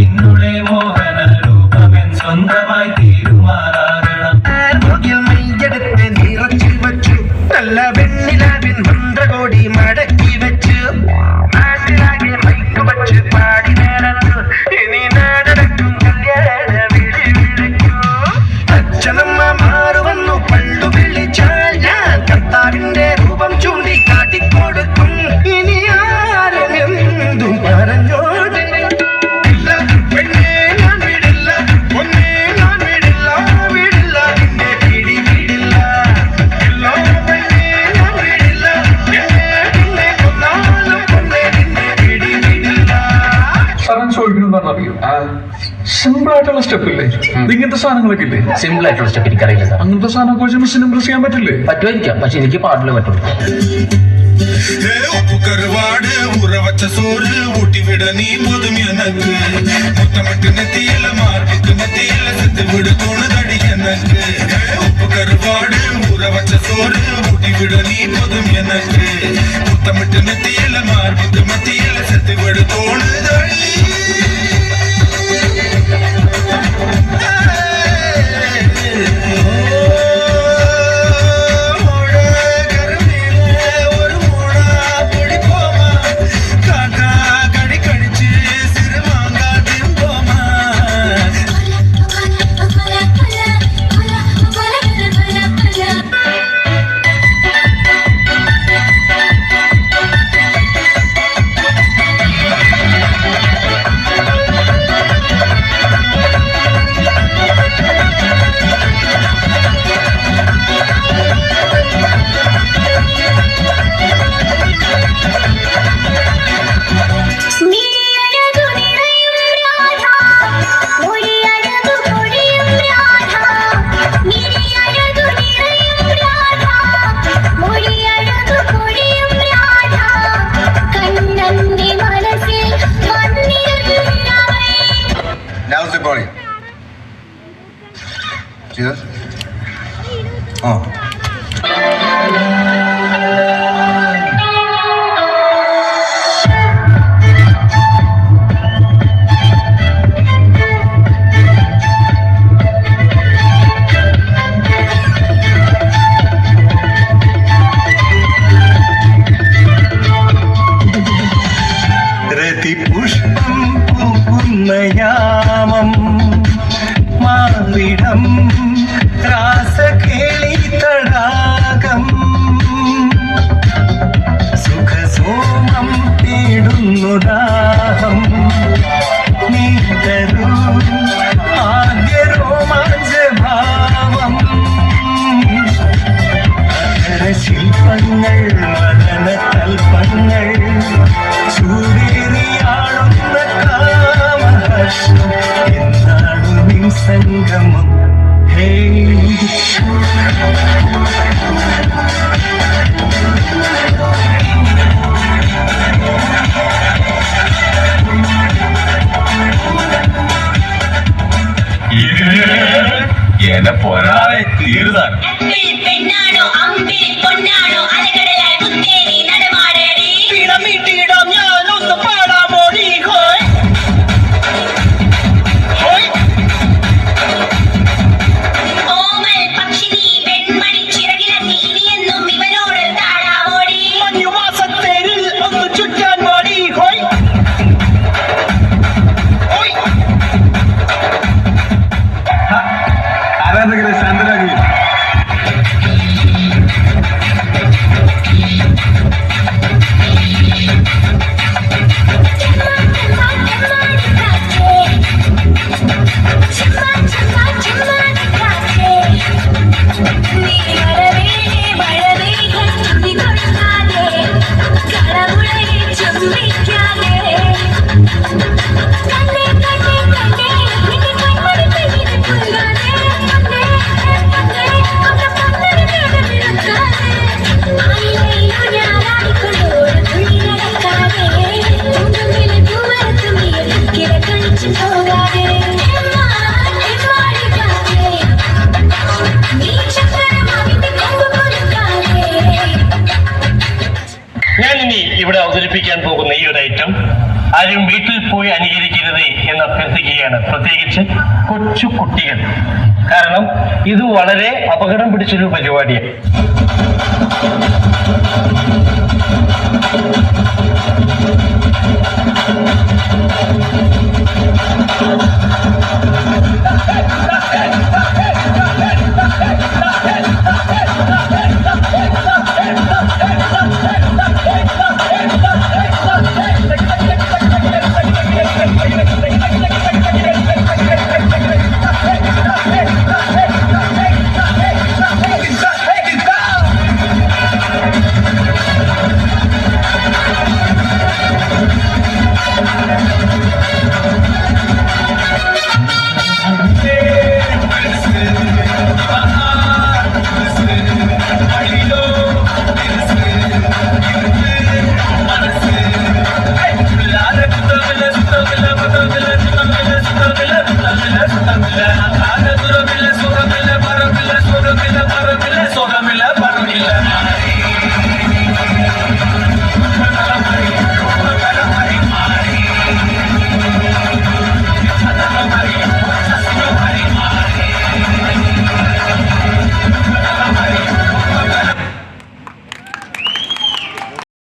നിന്നുടെ മോഹന രൂപമെൻ സ്വന്തമായി തീരുമാറാകണം. മെയ്യെടുത്ത് നിറച്ചു വച്ചു നല്ല വെണ്ണിലാവിൻ മന്ത്രകോടി മടക്കി വെച്ചു നാട്ടിലാകെ മൈക്ക് വച്ച് പാടി നേരത്തു ഇനി നാടടക്കും കല്യാണ വിളി വിളിക്കൂ. അച്ഛനമ്മ മാറുവന്നു പണ്ടു വിളിച്ചാൽ ഞാൻ കർത്താവിന്റെ രൂപം ചൂണ്ടി കാട്ടിക്കൊടുക്കും. ഇനി ആരും എന്തും പറഞ്ഞോട്ടെ, പെണ്ണേ ഞാൻ വിടില്ല, പൊന്നേ ഞാൻ വിടില്ല, വിടില്ല നിന്നെ പിടി വിടില്ല. പെണ്ണേ ഞാൻ വിടില്ല, എന്നെ കൊന്നാലും പൊന്നേ നിന്നെ പിടി വിടില്ല. സാധനം ചോദിക്കണമെന്നാണ് അറിയോ? സിമ്പിൾ ആയിട്ടുള്ള സ്റ്റെപ്പ് ഇല്ലേ? ഇങ്ങനത്തെ സാധനങ്ങളൊക്കെ ഇല്ലേ? സിമ്പിൾ ആയിട്ടുള്ള സ്റ്റെപ്പ് എനിക്കറിയില്ല സാർ. അങ്ങനത്തെ സാധനമൊക്കെ വെച്ച് മിസ്സിന് ഇംപ്രസ് ചെയ്യാൻ പറ്റില്ലേ? പറ്റുമായിരിക്കാം, പക്ഷെ എനിക്ക് പാട്ടില് പറ്റുള്ളൂ. உப்பு கருவாடு ஊற வச்ச சோறு ஊட்டி விட நீ போதும் எனக்கு. முத்தமிட்டு நெத்தியில மார்புக்கு நெத்தியில செத்து விடு தோணுதடி எனக்கு. உப்பு கருவாடு ஊற வச்ச சோறு ஊட்டி விட நீ போதும் எனக்கு. முத்தமிட்டு நெத்தியில மார்புக்கு நெத்தியில செத்து விடு தோணுதடி. Now's the body. See this? Oh. Rathipushpam പൂക്കുന്നയാമം മാവിടം രാസകേളി തടാകം സുഖസോമം തേടുന്നു ദാഹം നീതരൂ ആദ്യ രോമാഞ്ചഭാവം ശില്പങ്ങൾ വദന തൽപ്പങ്ങൾ ചൂടേറിയാടുന്ന കാമഹർഷം എന്നാണു നിൻ സംഗമം. ഹേ എന്നെ പോരാതെ തീരുതാൻ പെണ്ണാണോ അമ്പിൽ പൊന്നാണോ അലകടലായി മുത്തേരി നടമാടേടി ഇടമിട്ടിടം ഞാനൊന്ന് പാടാമോടി. ഓമൽ പക്ഷിനി വെൺമണി ചിറകിലെത്തി ഇനിയെന്നും ഇവനോട് താഴാമോടി. മഞ്ഞുമാസത്തേരിൽ ഒന്ന് ചുറ്റാൻ പാടി. ആരാധകരെ ശാന്തരാകുക. ഞാൻ ഇനി ഇവിടെ അവതരിപ്പിക്കാൻ പോകുന്ന ഈ ഒരു ഐറ്റം ആരും വീട്ടിൽ പോയി അനുകരിക്കരുത് എന്ന് അഭ്യർത്ഥിക്കുകയാണ്, പ്രത്യേകിച്ച് കൊച്ചു കുട്ടികൾ. കാരണം ഇത് വളരെ അപകടം പിടിച്ചൊരു പരിപാടിയാണ്.